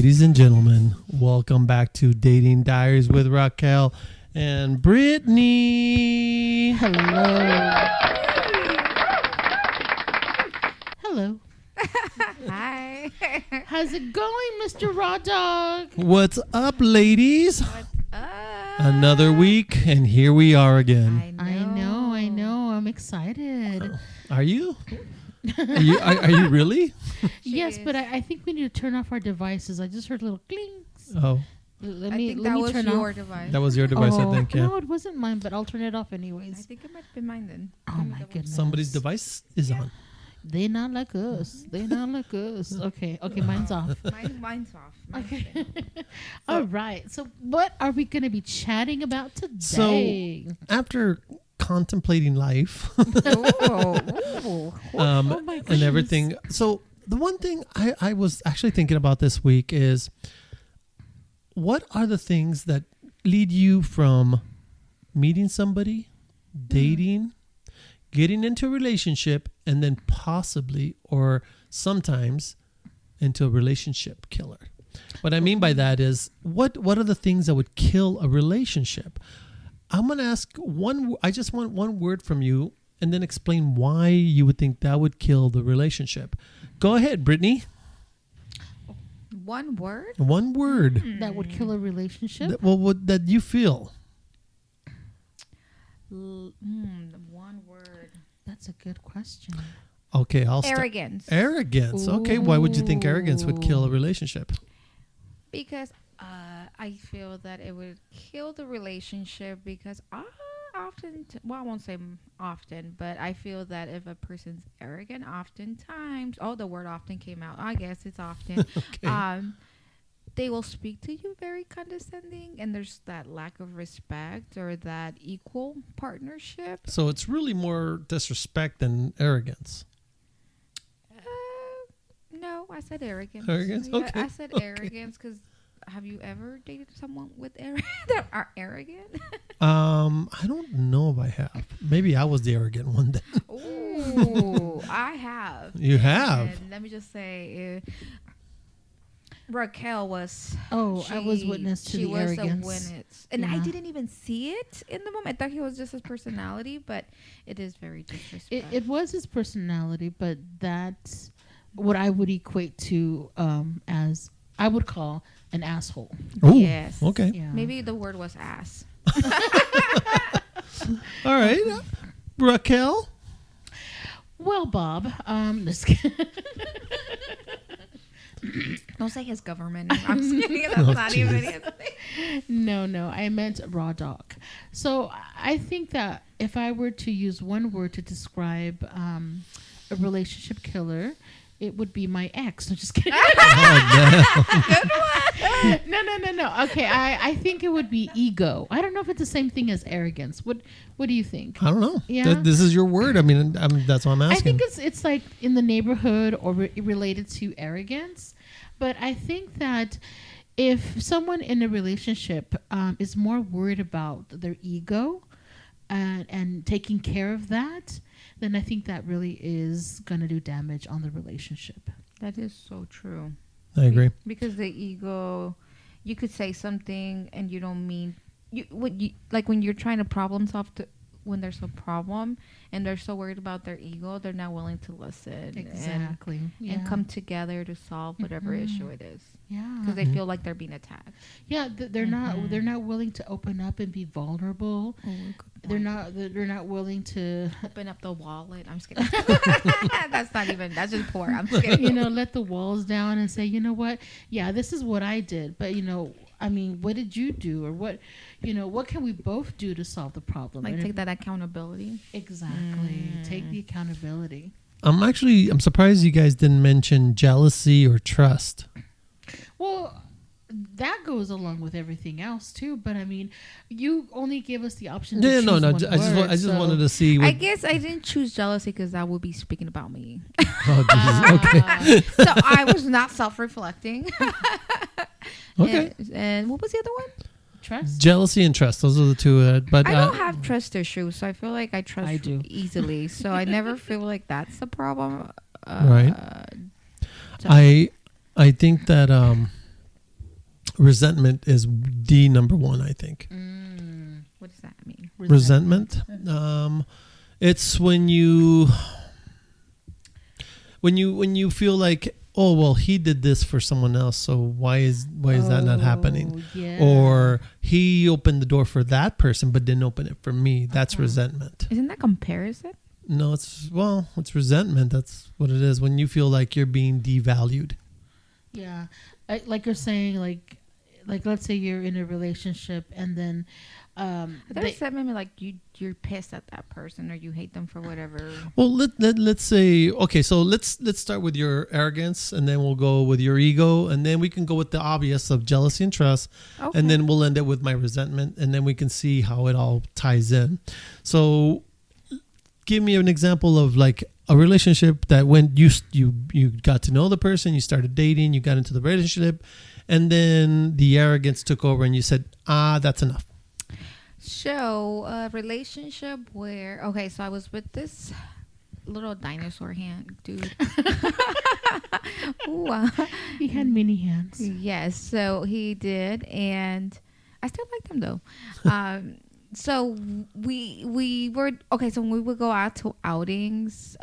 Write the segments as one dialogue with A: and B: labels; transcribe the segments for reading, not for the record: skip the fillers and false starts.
A: Ladies and gentlemen, welcome back to Dating Diaries with Raquel and Brittany.
B: Hello. Hello.
C: Hi.
B: How's it going, Mr. Raw Dog?
A: What's up, ladies?
C: What's up?
A: Another week, and here we are again.
B: I know. I'm excited.
A: Are you? Are you really?
B: Yes, but I think we need to turn off our devices. I just heard little clings.
A: Oh,
B: Let
C: I
B: me
C: think that was
B: turn
C: your
B: off.
C: device.
A: that was your device, I think. Yeah.
B: No, it wasn't mine, but I'll turn it off
C: I
B: anyways.
C: think it might have been mine then.
B: Oh my goodness.
A: Somebody's device is on.
B: They not like us. They not like us. Okay, mine's off.
C: Mine's off.
B: Okay. All right. So what are we going to be chatting about today?
A: So, after contemplating life
B: Oh my goodness.
A: and everything, so the one thing I was actually thinking about this week is, what are the things that lead you from meeting somebody, dating, getting into a relationship, and then possibly or sometimes into a relationship killer? What I mean by that is, what are the things that would kill a relationship? I'm going to ask I just want one word from you, and then explain why you would think that would kill the relationship. Go ahead, Brittany.
C: One word?
A: One word.
B: That would kill a relationship?
A: That you feel.
C: One word.
B: That's a good question.
A: Okay, I'll start.
C: Arrogance.
A: Arrogance. Okay, why would you think arrogance would kill a relationship?
C: Because I feel that it would kill the relationship because I won't say often, but I feel that if a person's arrogant, oftentimes, the word often came out. I guess it's often.
A: Okay.
C: They will speak to you very condescending, and there's that lack of respect or that equal partnership.
A: So it's really more disrespect than arrogance.
C: No, I said arrogance.
A: Arrogance?
C: Yeah,
A: Okay.
C: I said arrogance because have you ever dated someone with that are arrogant?
A: I don't know if I have. Maybe I was the arrogant one then.
C: Ooh, I have.
A: You have?
C: And let me just say, Raquel was.
B: I was witness to the arrogance.
C: And I
B: Yeah.
C: didn't even see it in the moment. I thought he was just his personality, but it is very disrespectful.
B: It was his personality, but that's what I would equate to as I would call an asshole.
A: Oh,
C: Yes.
A: okay.
B: Yeah.
C: Maybe the word was ass.
A: All right. Raquel?
B: Well, Bob, just kidding.
C: Don't say his government. I'm just kidding. That's
A: Oh,
C: not even
A: Jesus.
C: his.
B: No, I meant raw dog. So I think that if I were to use one word to describe a relationship killer, it would be my ex. I'm just kidding. No. Okay, I think it would be ego. I don't know if it's the same thing as arrogance. What do you think?
A: I don't know.
B: Yeah.
A: This is your word. I mean, that's what I'm asking.
B: I think it's like in the neighborhood or related to arrogance. But I think that if someone in a relationship is more worried about their ego and taking care of that, then I think that really is going to do damage on the relationship.
C: That is so true.
A: I agree.
C: Because the ego, you could say something and you don't mean like when you're trying to problem solve when there's a problem and they're so worried about their ego, they're not willing to listen
B: Exactly.
C: and come together to solve whatever issue it is.
B: Yeah.
C: Because they feel like they're being attacked.
B: Yeah, they're not willing to open up and be vulnerable. They're not willing to
C: Open up the wallet. I'm just kidding. That's just poor. I'm just kidding.
B: let the walls down and say, you know what? Yeah, this is what I did. But, what did you do? Or what can we both do to solve the problem?
C: Like take that accountability.
B: Exactly. Take the accountability.
A: I'm surprised you guys didn't mention jealousy or trust.
B: Well, that goes along with everything else too. But you only gave us the option.
A: Yeah,
B: to
A: no.
B: choose one
A: I just wanted to see.
C: I guess I didn't choose jealousy because that would be speaking about me.
A: Oh, Jesus. Okay.
C: So I was not self-reflecting.
A: Okay.
C: And what was the other one?
B: Trust.
A: Jealousy and trust. Those are the two. But
C: I don't have trust issues, so I feel like I trust
B: I do.
C: easily. So I never feel like that's the problem.
A: Right. I think that resentment is the number one, I think.
C: What does that mean?
A: Resentment. It's when you feel like, oh well, he did this for someone else, so why is that not happening?
B: Yeah.
A: Or he opened the door for that person but didn't open it for me. That's resentment.
C: Isn't that comparison?
A: No, it's resentment. That's what it is. When you feel like you're being devalued.
B: Yeah, like you're saying, like let's say you're in a relationship and then
C: Resentment, like you're pissed at that person or you hate them for whatever.
A: Well, let's say, okay, so let's start with your arrogance, and then we'll go with your ego, and then we can go with the obvious of jealousy and trust,
C: Okay.
A: and then we'll end it with my resentment, and then we can see how it all ties in. So give me an example of like a relationship that when you got to know the person, you started dating, you got into the relationship, and then the arrogance took over and you said, that's enough.
C: So, a relationship where, okay, so I was with this little dinosaur hand dude. Ooh,
B: he had mini hands.
C: yes, so he did, and I still liked him though. So we were, okay, so when we would go out to outings,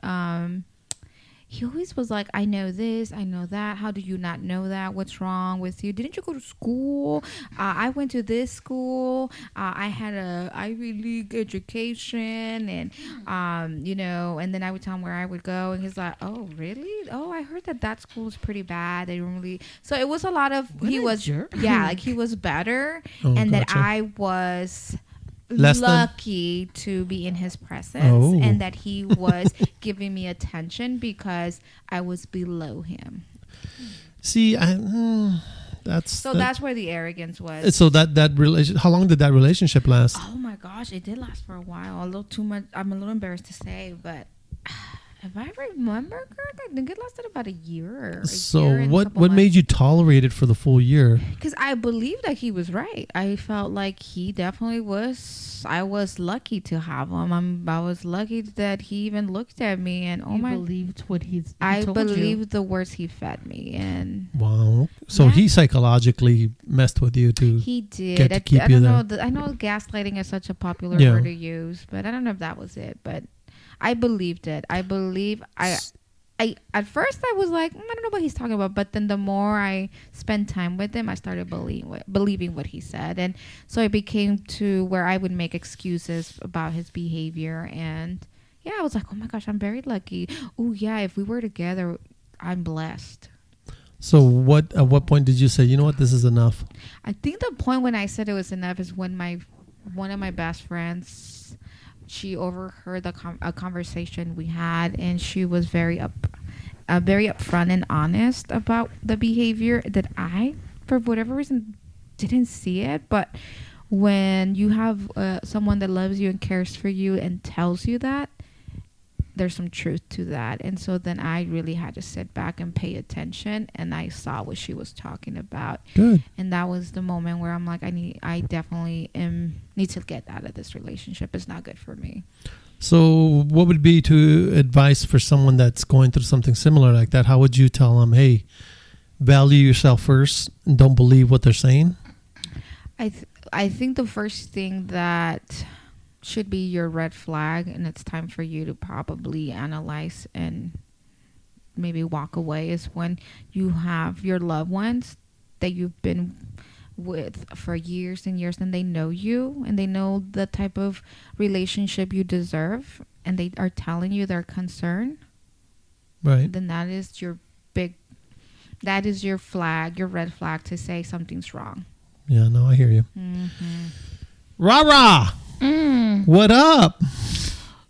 C: he always was like, I know this, I know that. How do you not know that? What's wrong with you? Didn't you go to school? I went to this school. I had a Ivy League education, and and then I would tell him where I would go, and he's like, oh, really? Oh, I heard that school is pretty bad. They don't really. So it was a lot of he was better, and that I was lucky to be in his presence, and that he was giving me attention because I was below him.
A: See, that's
C: where the arrogance was.
A: So that how long did that relationship last?
C: Oh my gosh, it did last for a while. A little too much. I'm a little embarrassed to say, but if I remember correctly, I think it lasted about a year.
A: So what made you tolerate it for the full year?
C: Because I believed that he was right. I felt like he definitely was. I was lucky to have him. I was lucky that he even looked at me and
B: believed what
C: I believed the words he fed me, and
A: wow. So he psychologically messed with you too.
C: He did.
A: Get to keep you there.
C: I know gaslighting is such a popular word to use, but I don't know if that was it. But I believed it. I at first I was like, I don't know what he's talking about, but then the more I spent time with him, I started believing what he said, and so it became to where I would make excuses about his behavior, and I was like, oh my gosh, I'm very lucky. Oh yeah, if we were together, I'm blessed.
A: So at what point did you say, you know what, this is enough?
C: I think the point when I said it was enough is when one of my best friends, she overheard a conversation we had, and she was very upfront and honest about the behavior that I, for whatever reason, didn't see it. But when you have someone that loves you and cares for you and tells you that, there's some truth to that. And so then I really had to sit back and pay attention, and I saw what she was talking about.
A: Good.
C: And that was the moment where I'm like, I definitely need to get out of this relationship. It's not good for me.
A: So what would be advice for someone that's going through something similar like that? How would you tell them, hey, value yourself first and don't believe what they're saying?
C: I think the first thing that should be your red flag, and it's time for you to probably analyze and maybe walk away, is when you have your loved ones that you've been with for years and years, and they know you and they know the type of relationship you deserve, and they are telling you their concern,
A: right?
C: Then that is your flag, your red flag to say something's wrong.
A: Yeah, no, I hear you.
C: Mm-hmm.
A: Rah-rah! What up?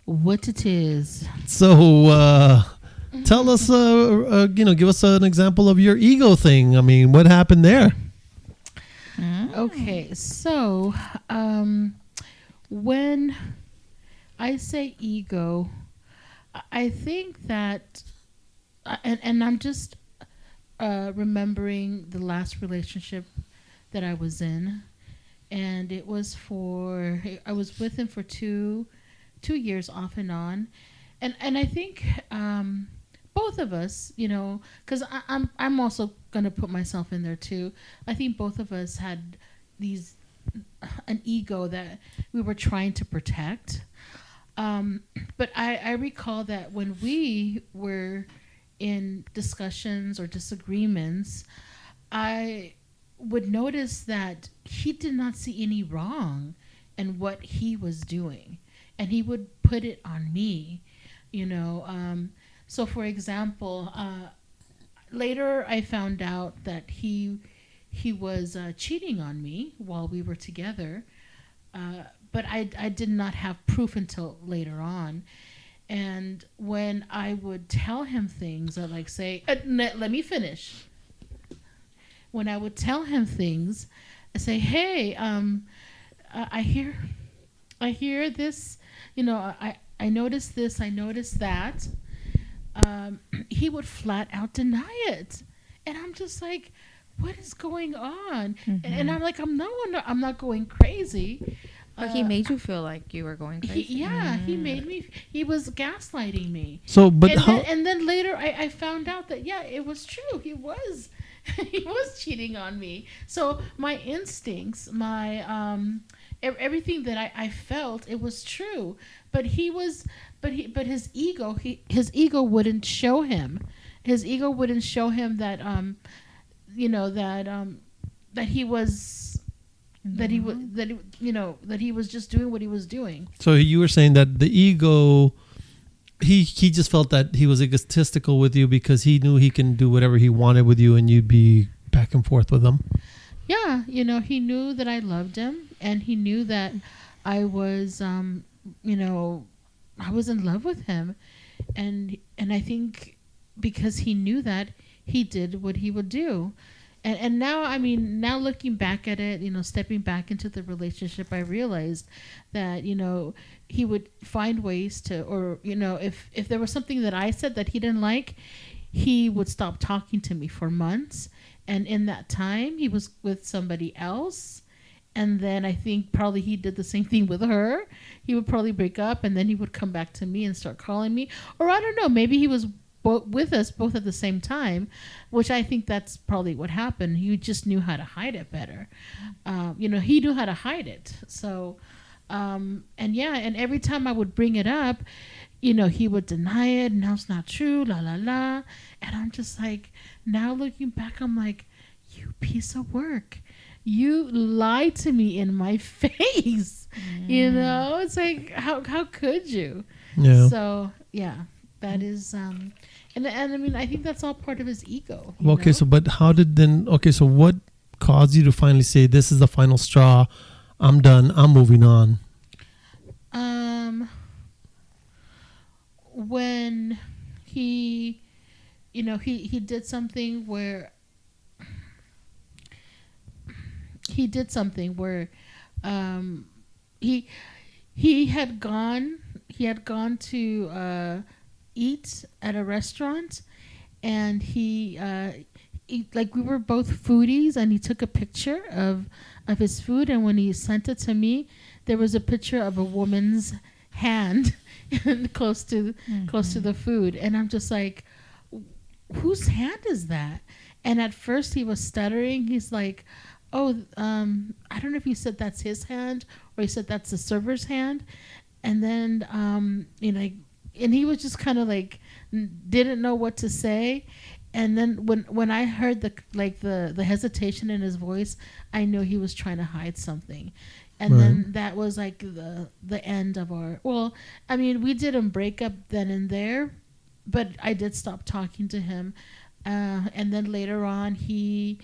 B: What it is.
A: So tell us, give us an example of your ego thing. I mean, what happened there?
B: Okay, so when I say ego, I think that, and I'm just remembering the last relationship that I was in. And I was with him for two years off and on. And I think both of us, because I'm also gonna put myself in there too. I think both of us had an ego that we were trying to protect. But I recall that when we were in discussions or disagreements, I would notice that he did not see any wrong in what he was doing, and he would put it on me, you know. So, for example, later I found out that he was cheating on me while we were together, but I did not have proof until later on. And when I would tell him things, I'd like say, let me finish. When I would tell him things, I say, hey, I hear this, you know, I noticed this, I noticed that. He would flat out deny it. And I'm just like, what is going on?
C: Mm-hmm.
B: And I'm like, I'm not going crazy.
C: But he made you feel like you were going crazy.
B: He made me. He was gaslighting me.
A: So, but
B: and then later, I found out that it was true. He was, he was cheating on me. So my instincts, my everything that I felt, it was true. But his ego wouldn't show him. His ego wouldn't show him that that he was. That he was just doing what he was doing.
A: So you were saying that the ego, he just felt that he was egotistical with you because he knew he can do whatever he wanted with you and you'd be back and forth with him.
B: Yeah, he knew that I loved him, and he knew that I was, I was in love with him, and I think because he knew that, he did what he would do. And now, now looking back at it, stepping back into the relationship, I realized that, he would find ways to, or, if there was something that I said that he didn't like, he would stop talking to me for months. And in that time, he was with somebody else. And then I think probably he did the same thing with her. He would probably break up, and then he would come back to me and start calling me. Or I don't know, maybe he was with us both at the same time, which I think that's probably what happened. He just knew how to hide it better. He knew how to hide it. So, and every time I would bring it up, he would deny it. No, it's not true, la, la, la. And I'm just like, now looking back, I'm like, you piece of work. You lied to me in my face. It's like, how could you?
A: Yeah.
B: So, yeah, that is, and I think that's all part of his ego.
A: Okay, so what caused you to finally say, this is the final straw, I'm done, I'm moving on?
B: When he did something where he had gone to eat at a restaurant, and he like, we were both foodies, and he took a picture of his food, and when he sent it to me, there was a picture of a woman's hand close to the food, and I'm just like, whose hand is that? And at first he was stuttering. He's like, I don't know if he said that's his hand or he said that's the server's hand. And then and he was just kind of like, didn't know what to say. And then when I heard the hesitation in his voice, I knew he was trying to hide something. And
A: right.
B: Then that was like the end of our, we didn't break up then and there, but I did stop talking to him. And then later on, he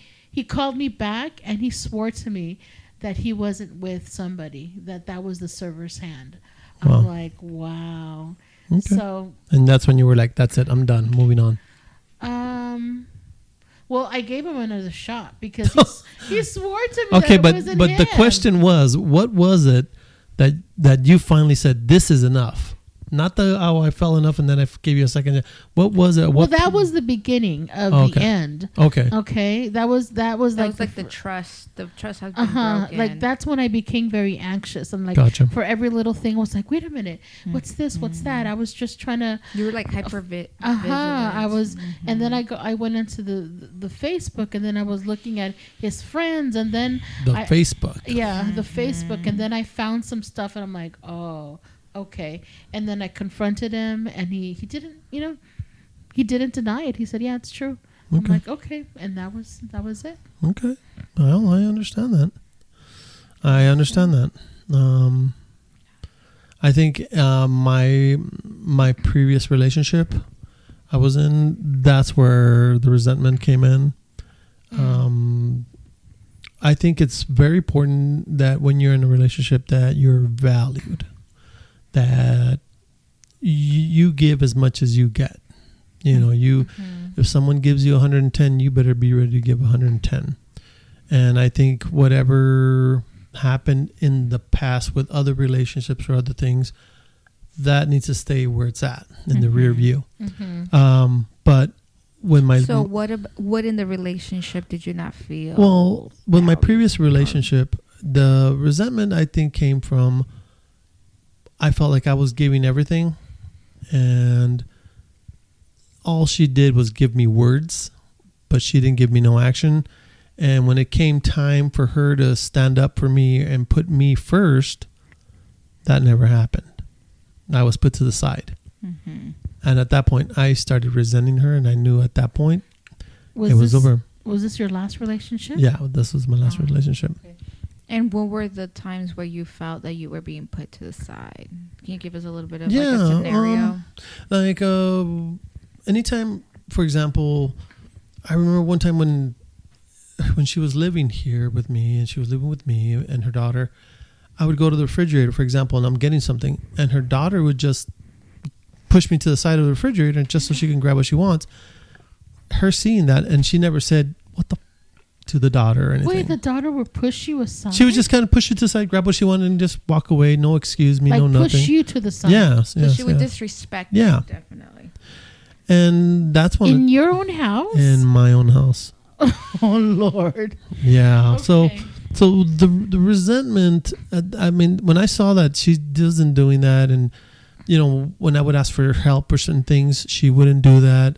B: called me back, and he swore to me that he wasn't with somebody, that was the server's hand.
A: Wow.
B: I'm like, wow.
A: Okay.
B: So,
A: and that's when you were like, that's it, I'm done, moving on.
B: Well, I gave him another shot because he swore to me.
A: Okay,
B: that
A: but
B: it wasn't
A: but
B: him.
A: the question was, what was it that you finally said, this is enough? Not the, oh, I fell enough and then I gave you a second. What was it?
B: Well, that was the beginning of the end.
A: Okay.
B: Okay. That was
C: That was like the trust. The trust has been broken.
B: Like that's when I became very anxious. And like
A: Gotcha.
B: for every little thing, I was like, wait a minute, what's this? What's that? I was just trying to.
C: You were like vigilant.
B: I was, and then I went into the Facebook, and then I was looking at his friends, and then
A: Facebook.
B: Yeah, the Facebook, and then I found some stuff, and I'm like, oh, okay. And then I confronted him, and he didn't, he didn't deny it. He said, yeah, it's true.
A: Okay.
B: I'm like, okay, and that was it.
A: Okay. Well, I understand that. I think my previous relationship I was in, that's where the resentment came in. I think it's very important that when you're in a relationship that you're valued, that you give as much as you get. If someone gives you 110, you better be ready to give 110. And I think whatever happened in the past with other relationships or other things, that needs to stay where it's at in the rear view. But when
C: what in the relationship did you not feel?
A: Well, with my previous relationship, the resentment I think came from, I felt like I was giving everything, and all she did was give me words, but she didn't give me no action. And when it came time for her to stand up for me and put me first, that never happened. I was put to the side. And at that point, I started resenting her, and I knew at that point it was over.
B: Was this your last relationship?
A: Yeah, this was my last relationship.
C: Okay. And what were the times where you felt that you were being put to the side? Can you give us a little bit of like a scenario?
A: Anytime, for example, I remember one time when she was living here with me, and she was living with me and her daughter, I would go to the refrigerator, for example, and I'm getting something, and her daughter would just push me to the side of the refrigerator just so she can grab what she wants. Her seeing that, and she never said, what the to the daughter or anything.
B: Wait, the daughter would push you aside?
A: She would just kind of push you to the side, grab what she wanted, and just walk away. No excuse me, no nothing.
B: Push you to the side.
A: Yes,
C: so she would disrespect you, definitely.
A: And that's when...
B: In your own house?
A: In my own house.
B: Oh, Lord.
A: Yeah.
B: Okay.
A: So the resentment, I mean, when I saw that she wasn't doing that, and, when I would ask for help or certain things, she wouldn't do that.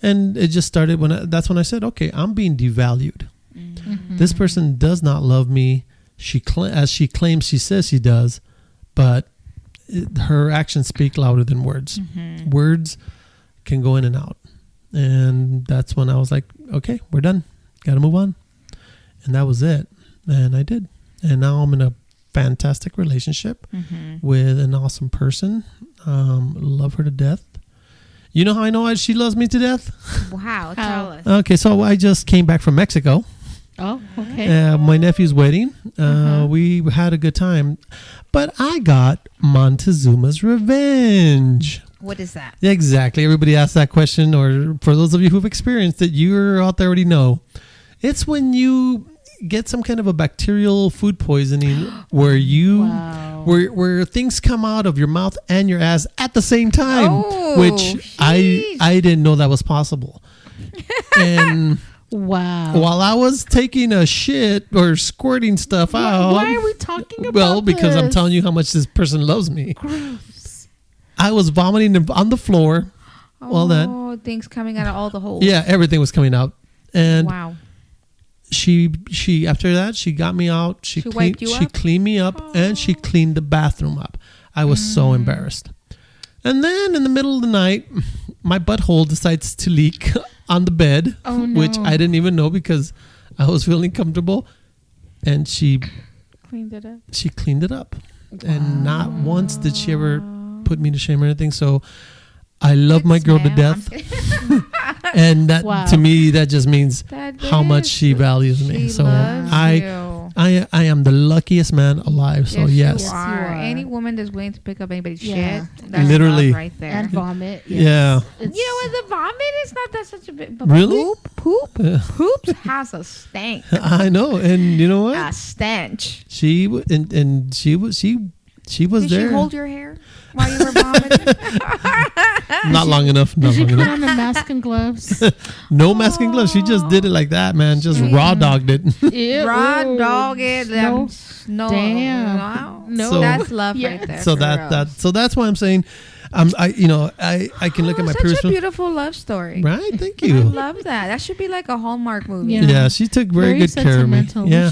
A: And it just started that's when I said, okay, I'm being devalued. This person does not love me. As she claims, she says she does, but her actions speak louder than words. Words can go in and out. And that's when I was like, okay, we're done. Got to move on. And that was it. And I did. And now I'm in a fantastic relationship with an awesome person. Love her to death. You know how I know she loves me to death?
C: Wow, tell us.
A: Okay, so I just came back from Mexico.
B: Oh, okay.
A: My nephew's wedding. We had a good time. But I got Montezuma's revenge.
C: What is that?
A: Exactly. Everybody asks that question, or for those of you who've experienced it, you're out there already know. It's when you get some kind of a bacterial food poisoning where where things come out of your mouth and your ass at the same time, which I didn't know that was possible. And while I was taking a shit or squirting stuff out,
B: why are we talking about
A: Well, because I'm telling you how much this person loves me.
B: Gross.
A: I was vomiting on the floor. All that.
C: Things coming out of all the holes.
A: Yeah, everything was coming out. And
C: wow.
A: She after that, she got me out. She cleaned me up, and she cleaned the bathroom up. I was so embarrassed. And then in the middle of the night, my butthole decides to leak on the bed, which I didn't even know because I was feeling comfortable. And she
C: cleaned it up.
A: She cleaned it up. Wow. And not once did she ever put me to shame or anything. So I love my girl to death. And that to me, that just means how much she values me. So I am the luckiest man alive. So yes.
C: You are. Any woman that's willing to pick up anybody's shit,
A: that's literally
C: right there.
B: And vomit.
A: Yes. Yeah.
C: You know what? The vomit is not that such a big. But
A: really?
C: Poop has a stank.
A: I know, and you know what?
C: A stench.
A: She She was
C: Did
A: there.
C: she hold your hair while you were vomiting?
A: Not long enough.
B: Did
A: Not
B: she
A: long
B: put
A: enough.
B: on a mask and gloves?
A: No mask and gloves. She just did it like that, man. Just raw dogged it.
B: Ew.
C: Raw dog it.
B: No.
C: No.
B: Damn.
C: Wow.
B: No.
A: So-
C: That's love
B: Yeah.
C: right there.
A: So
C: for real.
A: so that's why I'm saying, I can look at my
C: such a
A: personal.
C: beautiful love story.
A: Right. Thank
C: I
A: you.
C: love that. That should be like a Hallmark movie.
B: Yeah.
A: Yeah, she took very good care of me.
B: sentimental.
A: Yeah.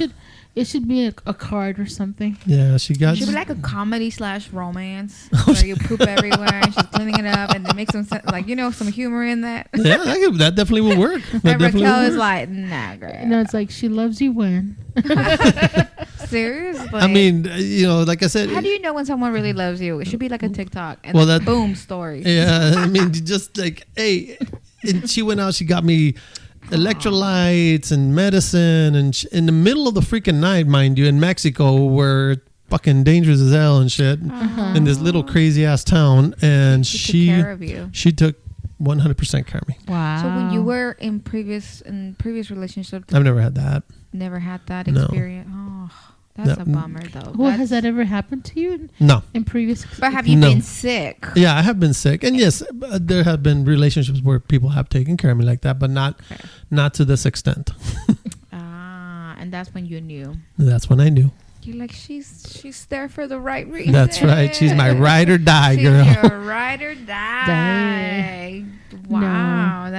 B: It should be a card or something.
A: Yeah, she got.
C: It should be like a comedy / romance where you poop everywhere and she's cleaning it up and it makes some some humor in that.
A: Yeah, that definitely will work. That
C: And
A: definitely
C: Raquel
A: will
C: is
A: work.
C: like, nah, girl.
B: No, it's like she loves you when.
C: Seriously.
A: I mean, like I said.
C: how do you know when someone really loves you? It should be like a TikTok and
A: Well,
C: then
A: that-
C: boom story.
A: Yeah, I mean, just like, hey, and she went out. She got me electrolytes and medicine, and in the middle of the freaking night, mind you, in Mexico, where it's fucking dangerous as hell and shit, in this little crazy ass town, and
C: She took care of you.
A: she took 100% care of me.
B: Wow.
C: So when you were in previous relationships,
A: I've never had that.
C: never had that
A: No.
C: experience. Oh, that's
A: No.
C: a bummer though.
B: Well, has
C: That's-
B: that ever happened to you
A: No.
B: in previous?
C: But have you
A: No.
C: been sick?
A: Yeah, I have been sick, and yes, there have been relationships where people have taken care of me like that, but not to this extent.
C: And that's when you knew.
A: That's when I knew.
C: You're like, she's there for the right reason.
A: That's right. She's my ride or die
C: She's
A: girl.
C: your ride or die. Wow,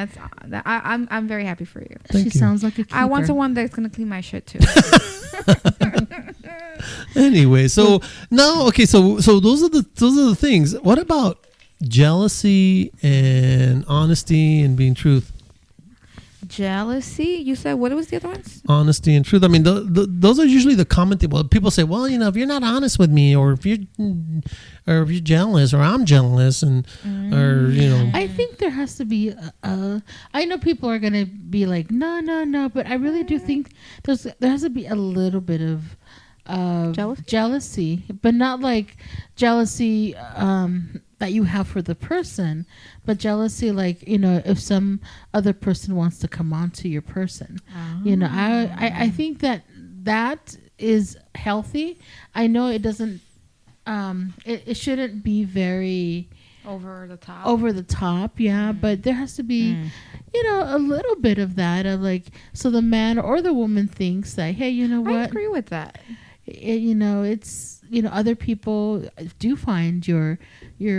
C: I'm very happy for you.
A: Thank
B: She
A: you.
B: sounds like a keeper.
C: I want someone that's gonna clean my shit too.
A: Anyway, so now, okay, so those are the things. What about jealousy and honesty and being truth?
C: Jealousy. You said what was the other ones?
A: Honesty and truth. I mean, those are usually the common thing. Well, people say, well, if you're not honest with me, or if you're jealous, or I'm jealous, and or
B: I think there has to be I know people are gonna be like, no, but I really do think there has to be a little bit of jealousy, but not like jealousy that you have for the person, but jealousy like if some other person wants to come on to your person. I think that is healthy. I know it doesn't it shouldn't be very
C: Over the top.
B: over the top, yeah, but there has to be a little bit of that, of like, so the man or the woman thinks that, hey, you know
C: I
B: what,
C: agree with that.
B: it's other people do find your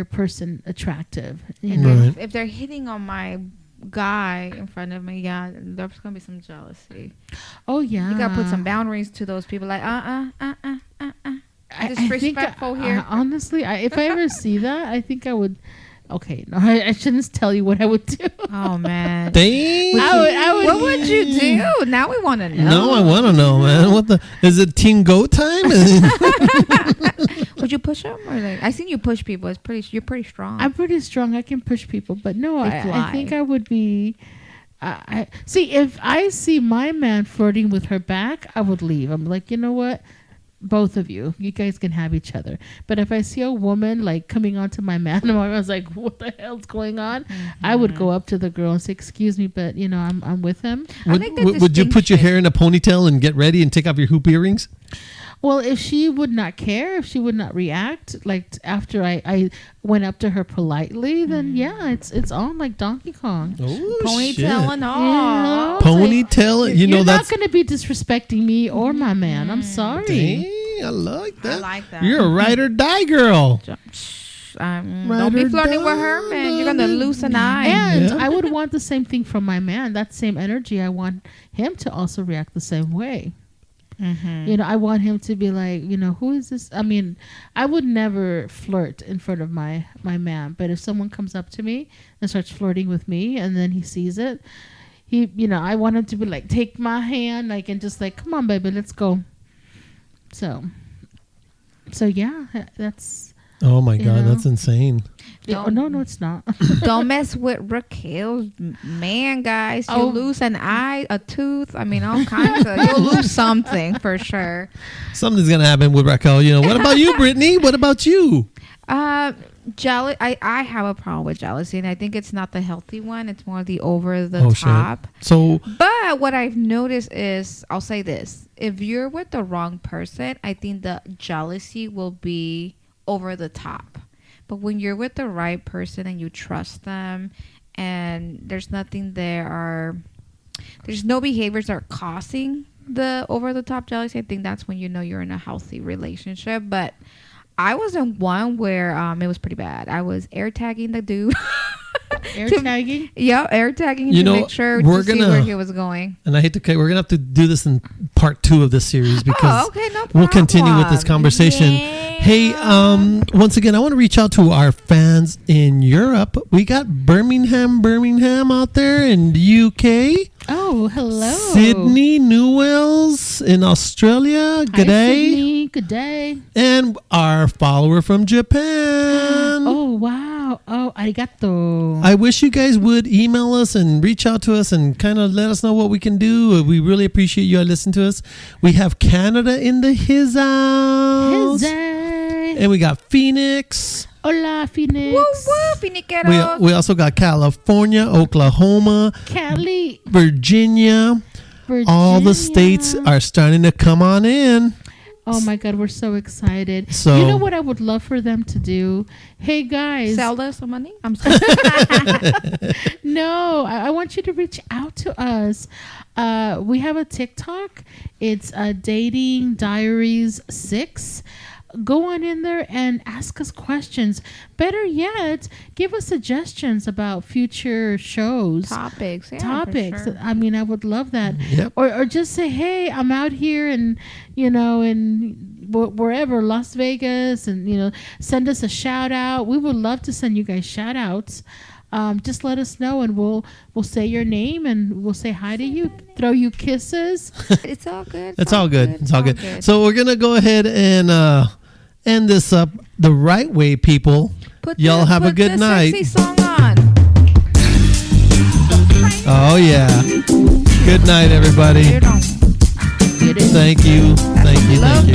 B: person attractive,
C: And
A: Right.
C: if they're hitting on my guy in front of me, yeah, there's gonna be some jealousy.
B: Oh yeah,
C: You gotta put some boundaries to those people. Like
B: I
C: disrespectful
B: think,
C: here.
B: honestly, if I ever see that, I think I would. Okay, no, I shouldn't tell you what I would do.
C: Oh man.
A: Dang.
B: I would.
C: What would you do? Now we want to know.
A: No, I want to know, man. Is it teen go time?
C: Would you push them or like? I seen you push people. You're pretty strong.
B: I'm pretty strong. I can push people, but no,
C: They
B: I
C: fly.
B: think I would be. I see, if I see my man flirting with her back, I would leave. I'm like, you know what? Both of you guys can have each other. But if I see a woman like coming on to my man, and I was like, what the hell's going on? I would go up to the girl and say, excuse me, but I'm with him.
C: I think the
A: Would you put your
C: distinction-
A: hair in a ponytail and get ready and take off your hoop earrings?
B: Well, if she would not care, if she would not react, like after I went up to her politely, then yeah, it's on like Donkey Kong.
A: Oh,
C: ponytail and all.
B: Yeah.
A: Ponytail,
B: You're
A: that's
B: not going to be disrespecting me or my man. I'm sorry.
A: dang, I like that.
C: I like that.
A: You're a ride or die girl.
C: Don't be flirting with her, man. You're gonna lose an eye.
B: And
A: Yeah.
B: I would want the same thing from my man. That same energy, I want him to also react the same way. I want him to be like, who is this? I mean, I would never flirt in front of my man. But if someone comes up to me and starts flirting with me, and then he sees it, I want him to be like, take my hand, like, and just like, come on, baby, let's go. So yeah, that's.
A: Oh my God,
B: know?
A: that's insane.
B: No, it's not.
C: Don't mess with Raquel's man, guys. You'll lose an eye, a tooth. I mean, all kinds of. You'll lose something for sure.
A: Something's gonna happen with Raquel. What about you, Brittany? What about you?
C: Jealous. I have a problem with jealousy, and I think it's not the healthy one. It's more the over the
A: Oh,
C: top.
A: shit. So
C: But what I've noticed is, I'll say this: if you're with the wrong person, I think the jealousy will be over the top. But when you're with the right person and you trust them, and there's nothing there's no behaviors that are causing the over the top jealousy, I think that's when you know you're in a healthy relationship. But I was in one where it was pretty bad. I was air tagging the dude.
B: Air tagging?
C: Yeah, air tagging
A: You
C: to
A: know,
C: make sure
A: we're
C: to see
A: gonna-
C: where he was going.
A: And I hate to cut. We're gonna have to do this in part 2 of this series because
C: Oh, okay, no problem.
A: we'll continue with this conversation.
C: Yeah.
A: Hey, once again, I want to reach out to our fans in Europe. We got Birmingham out there in the UK.
B: Oh, hello.
A: Sydney, Newells in Australia.
B: Hi,
A: Good day.
B: Sydney. Good day.
A: And our follower from Japan.
B: Oh, wow. Oh, arigato.
A: I wish you guys would email us and reach out to us and kind of let us know what we can do. We really appreciate you listening to us. We have Canada in the his house. And we got Phoenix.
B: Hola, Phoenix.
C: Woo woo, Finiqueros.
A: We also got California, Oklahoma,
B: Cali.
A: Virginia. All the states are starting to come on in.
B: Oh my God, we're so excited.
A: So-
B: you know what I would love for them to do? Hey guys.
C: Sell us some money. I'm sorry.
B: No, I want you to reach out to us. We have a TikTok. It's Dating Diaries 6. Go on in there and ask us questions. Better yet, give us suggestions about future shows.
C: Topics. Yeah,
B: Topics.
C: For sure.
B: I mean, I would love that.
A: Yep.
B: Or just say, hey, I'm out here and, in wherever, Las Vegas, and, send us a shout out. We would love to send you guys shout outs. Just let us know and we'll say your name and we'll say hi to you, throw you kisses.
C: It's all good.
A: It's all good. It's all good. So we're going to go ahead and end this up the right way, people. Y'all have a good night.
C: Sexy song on.
A: Oh, yeah. Good night, everybody.
C: You know.
B: Get it?
A: Thank you. Thank you.
C: Love
A: Thank you.